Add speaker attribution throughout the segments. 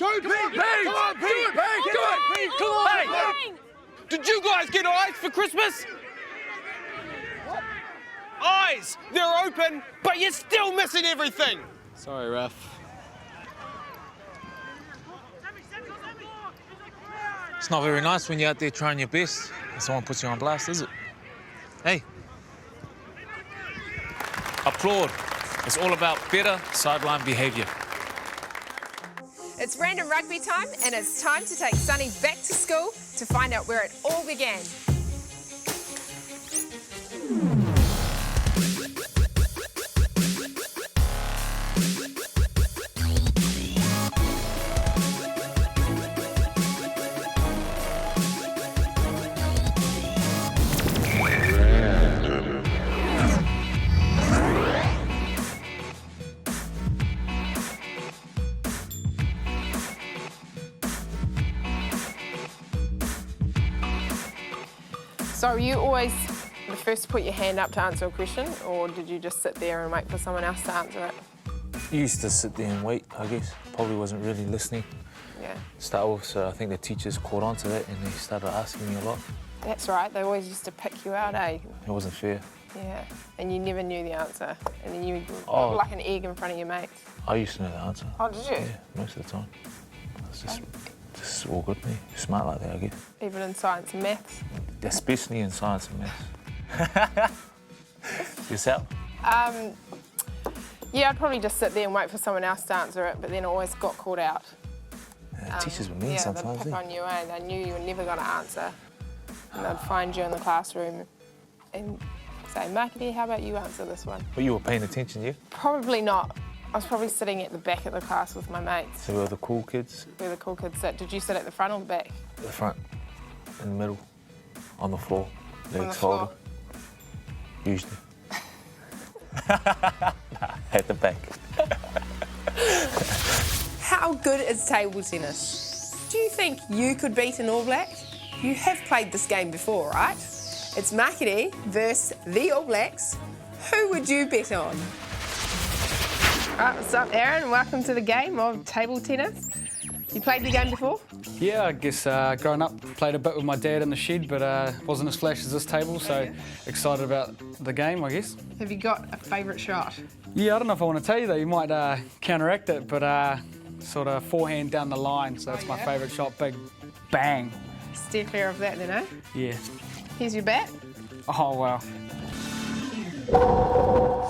Speaker 1: Pete! Come on, Pete! Come on! Hey! Did you guys get eyes for Christmas? What? Eyes! They're open, but you're still missing everything!
Speaker 2: Sorry, ref. It's not very nice when you're out there trying your best and someone puts you on blast, is it? Hey. Applaud. It's all about better sideline behaviour.
Speaker 3: It's random rugby time, and it's time to take Sonny back to school to find out where it all began. So are you always the first to put your hand up to answer a question, or did you just sit there and wait for someone else to answer it?
Speaker 2: You used to sit there and wait, I guess. Probably wasn't really listening
Speaker 3: Yeah.
Speaker 2: to start with, so I think the teachers caught on to that and they started asking me a lot.
Speaker 3: That's right, they always used to pick you out, eh?
Speaker 2: It wasn't fair.
Speaker 3: Yeah, and you never knew the answer, and then you were
Speaker 2: Oh.
Speaker 3: like an egg in front of your mates.
Speaker 2: I used to know the answer.
Speaker 3: Oh, did you?
Speaker 2: Yeah, most of the time. It's just all good, me. Smart like that, I guess.
Speaker 3: Even in science and maths?
Speaker 2: Especially in science and maths. Yourself?
Speaker 3: Yeah, I'd probably just sit there and wait for someone else to answer it, but then I always got caught out.
Speaker 2: Teachers were mean sometimes,
Speaker 3: they'd pick on you, eh? They knew you were never going to answer. And they'd find you in the classroom and say, Makere, how about you answer this one?
Speaker 2: But you were paying attention, yeah?
Speaker 3: Probably not. I was probably sitting at the back of the class with my mates.
Speaker 2: So we were the cool kids?
Speaker 3: Where the cool kids sit. Did you sit at the front or the back?
Speaker 2: The front, in the middle, on the floor,
Speaker 3: On
Speaker 2: legs
Speaker 3: the floor?
Speaker 2: folded. Usually. At the back.
Speaker 3: How good is table tennis? Do you think you could beat an All Black? You have played this game before, right? It's Makere versus the All Blacks. Who would you bet on? Right, what's up, Aaron? Welcome to the game of table tennis. You played the game before?
Speaker 4: Yeah, I guess growing up, played a bit with my dad in the shed, but wasn't as flash as this table, so excited about the game, I guess.
Speaker 3: Have you got a favourite shot?
Speaker 4: Yeah, I don't know if I want to tell you though, you might counteract it, but sort of forehand down the line, so that's my favourite shot, big bang.
Speaker 3: Steer clear of that then, eh?
Speaker 4: Yeah.
Speaker 3: Here's your bat.
Speaker 4: Oh, wow.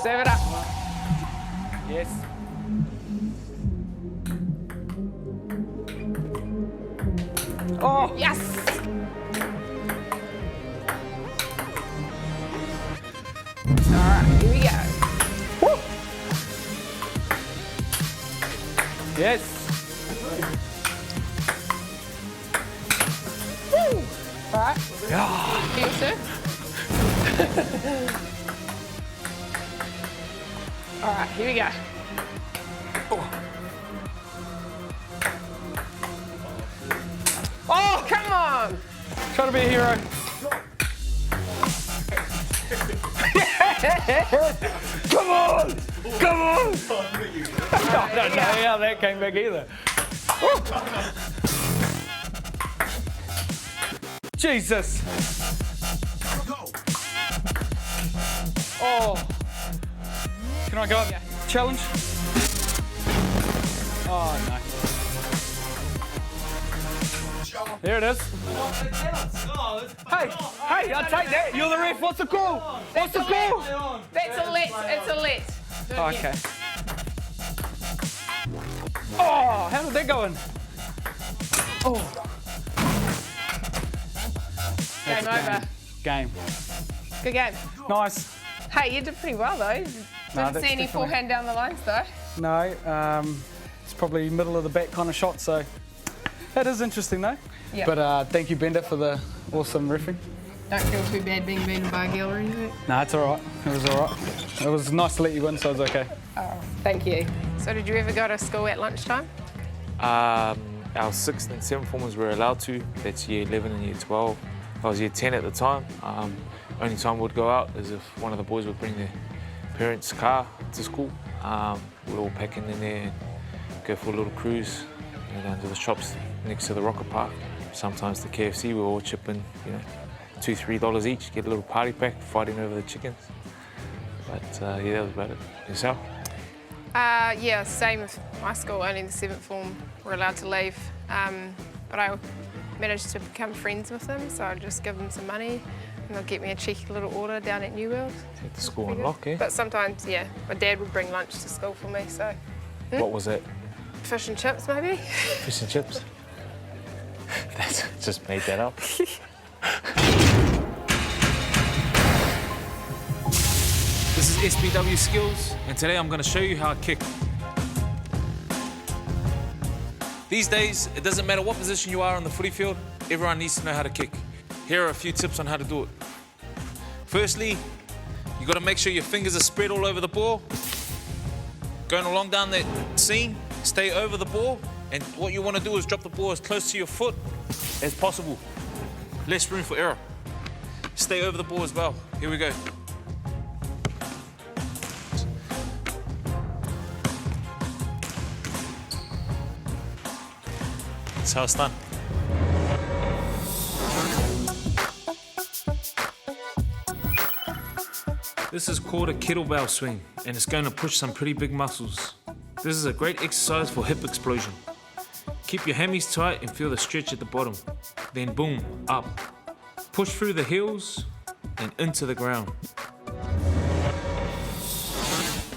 Speaker 3: Serve it up.
Speaker 4: Yes. Oh!
Speaker 3: Yes! All right, here we go.
Speaker 4: Woo! Yes.
Speaker 3: Woo! All right.
Speaker 4: Yeah.
Speaker 3: Here, sir. All right, here we go. Oh, come on!
Speaker 4: Try to be a hero. Come on! Come on! I don't know how that came back either. Jesus! Oh! Can I go up? Challenge? Oh, no. There it is. Hey, I'll take that. You're the ref. What's the call? What's the call?
Speaker 3: That's a let. It's a let.
Speaker 4: Okay. Oh, how did that go in? Oh.
Speaker 3: Game over.
Speaker 4: Game.
Speaker 3: Good game.
Speaker 4: Nice.
Speaker 3: Hey, you did pretty well though. Didn't
Speaker 4: that's
Speaker 3: see any
Speaker 4: definitely-
Speaker 3: forehand down the lines though.
Speaker 4: No, it's probably middle of the back kind of shot, so that is interesting though.
Speaker 3: Yeah.
Speaker 4: But thank you, Bender, for the awesome riffing.
Speaker 3: Don't feel too bad being beaten by a girl or anything.
Speaker 4: No, it's all right. It was all right. It was nice to let you win, so it's okay.
Speaker 3: Oh, thank you. So did you ever go to school at lunchtime?
Speaker 2: Our 6th and 7th formers were allowed to. That's year 11 and year 12. I was year 10 at the time. Only time we'd go out is if one of the boys would bring their parents' car to school. We'd all pack in there and go for a little cruise you know, down to the shops next to the rocket park. Sometimes the KFC, we all chip in, you know, $2, $3 each, get a little party pack, fighting over the chickens. But yeah, that was about it. Yourself?
Speaker 3: Yeah, same with my school. Only the 7th form were allowed to leave. But I managed to become friends with them, so I'd just give them some money and they'll get me a cheeky little order down at New World.
Speaker 2: Had the school on lock, eh?
Speaker 3: But sometimes, yeah, my dad would bring lunch to school for me, so...
Speaker 2: What was that?
Speaker 3: Fish and chips, maybe?
Speaker 2: Fish and chips? That's just made that up. This is SBW Skillz, and today I'm going to show you how I kick. These days, it doesn't matter what position you are on the footy field, everyone needs to know how to kick. Here are a few tips on how to do it. Firstly, you got to make sure your fingers are spread all over the ball. Going along down that seam, stay over the ball, and what you want to do is drop the ball as close to your foot as possible. Less room for error. Stay over the ball as well. Here we go. That's how it's done. This is called a kettlebell swing, and it's going to push some pretty big muscles. This is a great exercise for hip explosion. Keep your hammies tight and feel the stretch at the bottom. Then boom, up. Push through the heels and into the ground.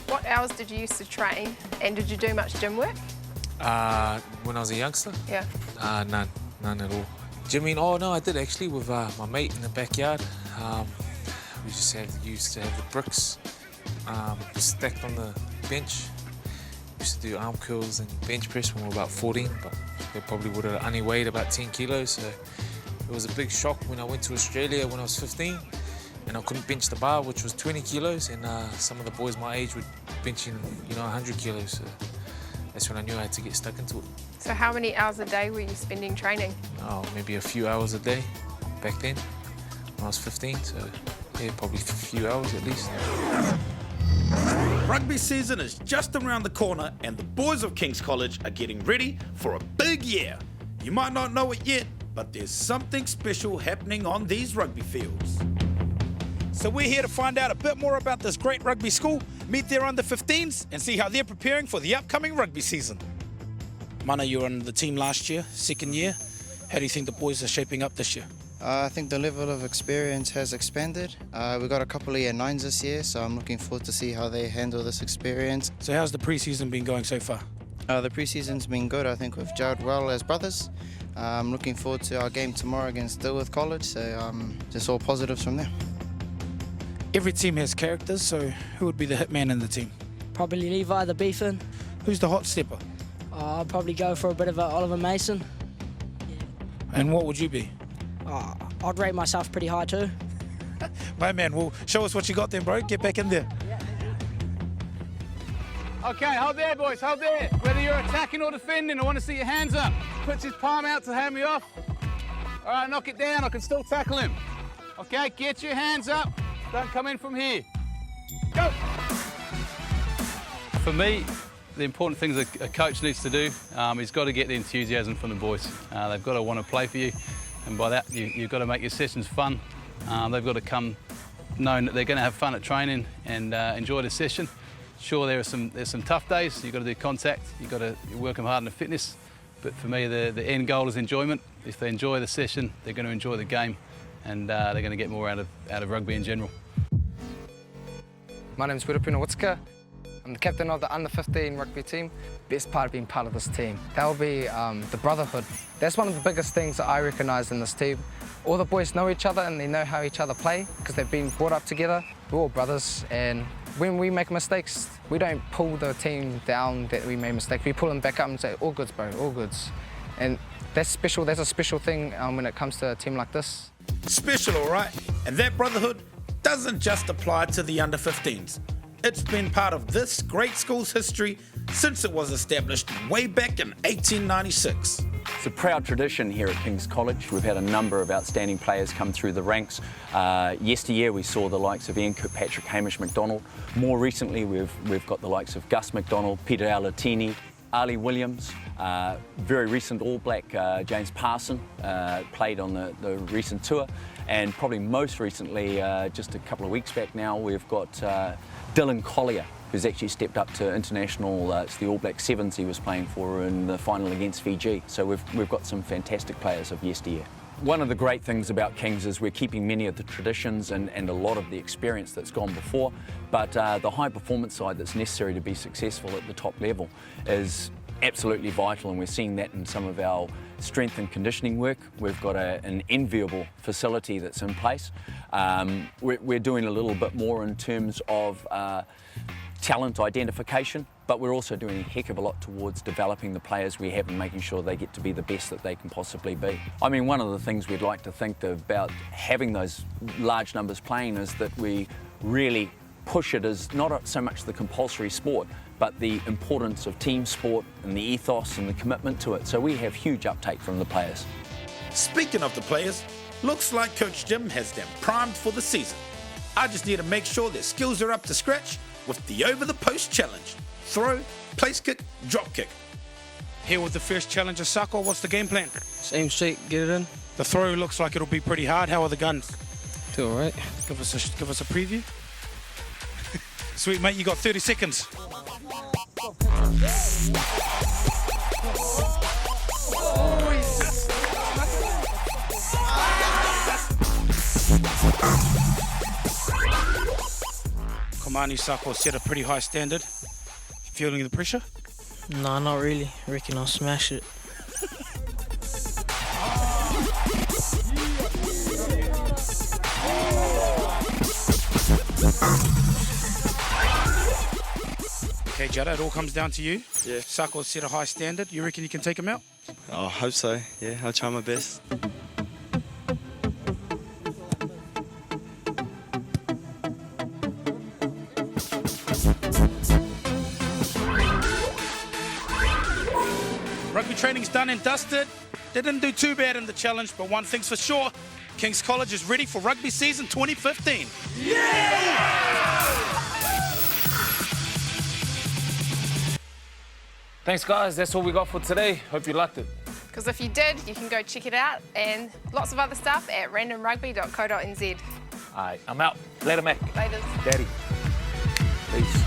Speaker 3: What hours did you used to train, and did you do much gym work?
Speaker 2: When I was a youngster?
Speaker 3: Yeah.
Speaker 2: None at all. Gymming? Oh no, I did actually with my mate in the backyard. We just used to have the bricks stacked on the bench. We used to do arm curls and bench press when we were about 14, but they probably would have only weighed about 10 kilos. So it was a big shock when I went to Australia when I was 15 and I couldn't bench the bar, which was 20 kilos, and some of the boys my age were benching, 100 kilos. So that's when I knew I had to get stuck into it.
Speaker 3: So how many hours a day were you spending training?
Speaker 2: Oh, maybe a few hours a day back then when I was 15. So yeah, probably a few hours at least.
Speaker 5: Rugby season is just around the corner and the boys of King's College are getting ready for a big year. You might not know it yet, but there's something special happening on these rugby fields. So we're here to find out a bit more about this great rugby school, meet their under-15s and see how they're preparing for the upcoming rugby season. Mana, you were on the team last year, second year. How do you think the boys are shaping up this year?
Speaker 6: I think the level of experience has expanded. We've got a couple of year 9s this year, so I'm looking forward to see how they handle this experience.
Speaker 5: So how's the pre-season been going so far?
Speaker 6: The pre-season's been good. I think we've gelled well as brothers. I'm looking forward to our game tomorrow against Dilworth College, so just all positives from there.
Speaker 5: Every team has characters, so who would be the hitman in the team?
Speaker 7: Probably Levi the Beefin.
Speaker 5: Who's the hot stepper?
Speaker 7: I'll probably go for a bit of a Oliver Mason.
Speaker 5: And what would you be?
Speaker 7: I'd rate myself pretty high too.
Speaker 5: My man, well, show us what you got then, bro. Get back in there.
Speaker 8: Okay, hold there, boys, hold there. Whether you're attacking or defending, I want to see your hands up. Puts his palm out to hand me off. All right, knock it down. I can still tackle him. Okay, get your hands up. Don't come in from here. Go!
Speaker 9: For me, the important things a coach needs to do, he's got to get the enthusiasm from the boys. They've got to want to play for you, and by that, you've got to make your sessions fun. They've got to come knowing that they're going to have fun at training and enjoy the session. Sure, there's some tough days. You've got to do contact. You've got to work them hard in the fitness. But for me, the end goal is enjoyment. If they enjoy the session, they're going to enjoy the game, and they're going to get more out of rugby in general.
Speaker 10: My name's Wirupuna Witska. I'm the captain of the under-15 rugby team.
Speaker 11: Best part of being part of this team, that will be the brotherhood. That's one of the biggest things that I recognise in this team. All the boys know each other and they know how each other play because they've been brought up together. We're all brothers, and when we make mistakes, we don't pull the team down that we made mistakes. We pull them back up and say, all goods, bro, all goods. And that's special. That's a special thing when it comes to a team like this.
Speaker 5: Special, all right. And that brotherhood doesn't just apply to the under-15s. It's been part of this great school's history since it was established way back in 1896.
Speaker 12: It's a proud tradition here at King's College. We've had a number of outstanding players come through the ranks. Yesteryear we saw the likes of Ian Kirkpatrick, Hamish MacDonald. More recently we've got the likes of Gus McDonald, Peter Alatini, Ali Williams, very recent All Black James Parson, played on the recent tour, and probably most recently, just a couple of weeks back now, we've got Dylan Collier, who's actually stepped up to international, it's the All Black Sevens he was playing for in the final against Fiji. So we've got some fantastic players of yesteryear. One of the great things about Kings is we're keeping many of the traditions and a lot of the experience that's gone before, but the high performance side that's necessary to be successful at the top level is absolutely vital, and we're seeing that in some of our strength and conditioning work. We've got an enviable facility that's in place. We're doing a little bit more in terms of talent identification, but we're also doing a heck of a lot towards developing the players we have and making sure they get to be the best that they can possibly be. I mean, one of the things we'd like to think about having those large numbers playing is that we really push it as not so much the compulsory sport, but the importance of team sport and the ethos and the commitment to it. So we have huge uptake from the players.
Speaker 5: Speaking of the players, looks like Coach Jim has them primed for the season. I just need to make sure their skills are up to scratch with the over-the-post challenge. Throw, place kick, drop kick.
Speaker 1: Here with the first challenger, Sako, what's the game plan?
Speaker 13: Aim straight, get it in.
Speaker 1: The throw looks like it'll be pretty hard. How are the guns?
Speaker 13: Do all right.
Speaker 1: Give us a preview. Sweet, mate, you got 30 seconds. Komani Sako set a pretty high standard. Feeling the pressure?
Speaker 13: No, not really. I reckon I'll smash it.
Speaker 1: Okay, Jada, it all comes down to you.
Speaker 14: Yeah.
Speaker 1: Sako set a high standard. You reckon you can take him out?
Speaker 14: I hope so. Yeah, I'll try my best.
Speaker 1: Rugby training's done and dusted. They didn't do too bad in the challenge, but one thing's for sure, King's College is ready for rugby season 2015.
Speaker 2: Thanks, guys. That's all we got for today. Hope you liked it.
Speaker 3: Because if you did, you can go check it out and lots of other stuff at randomrugby.co.nz.
Speaker 2: All right, I'm out. Later, Mac.
Speaker 3: Later.
Speaker 2: Daddy. Peace.